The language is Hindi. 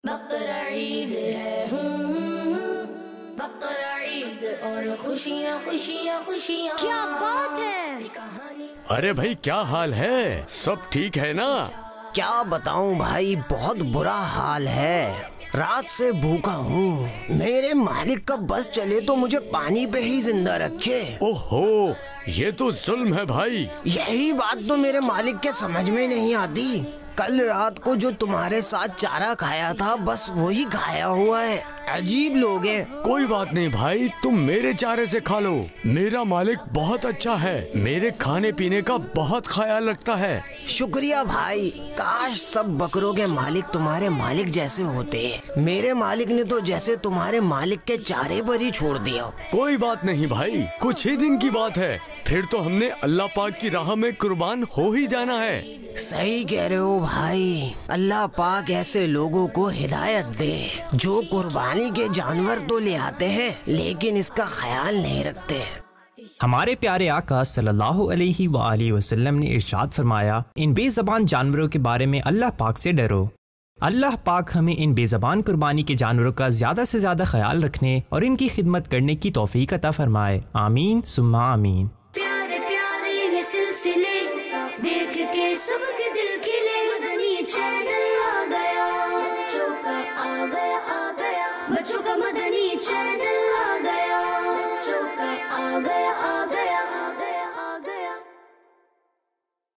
बकरा ईद है, बकरा ईद और खुशियाँ खुशियाँ खुशियाँ। क्या बात है। कहानी। अरे भाई, क्या हाल है? सब ठीक है ना? क्या बताऊं भाई, बहुत बुरा हाल है। रात से भूखा हूँ। मेरे मालिक का बस चले तो मुझे पानी पे ही जिंदा रखे। ओहो, ये तो जुल्म है भाई। यही बात तो मेरे मालिक के समझ में नहीं आती। कल रात को जो तुम्हारे साथ चारा खाया था, बस वही खाया हुआ है। अजीब लोग हैं। कोई बात नहीं भाई, तुम मेरे चारे से खा लो। मेरा मालिक बहुत अच्छा है, मेरे खाने पीने का बहुत ख्याल रखता है। शुक्रिया भाई। काश सब बकरों के मालिक तुम्हारे मालिक जैसे होते। मेरे मालिक ने तो जैसे तुम्हारे मालिक के चारे पर ही छोड़ दिया। कोई बात नहीं भाई, कुछ ही दिन की बात है, फिर तो हमने अल्लाह पाक की राह में कुर्बान हो ही जाना है। सही कह रहे हो भाई। अल्लाह पाक ऐसे लोगों को हिदायत दे जो कुर्बानी के जानवर तो ले आते हैं लेकिन इसका ख्याल नहीं रखते। हमारे प्यारे आका सल्लल्लाहु अलैहि वसल्लम ने इरशाद फरमाया, इन बेज़बान जानवरों के बारे में अल्लाह पाक से डरो। अल्लाह पाक हमें इन बेज़बान कुर्बानी के जानवरों का ज़्यादा से ज़्यादा ख्याल रखने और इनकी खिदमत करने की तौफीक अता फरमाए। आमीन सुम्मा आमीन। प्यारे प्यारे ये सिलसिले देख के सबके दिल खिले। मदनी चैनल आ गया, बच्चों का आ गया, बच्चों का मदनी चैनल आ गया, बच्चों का आ गया।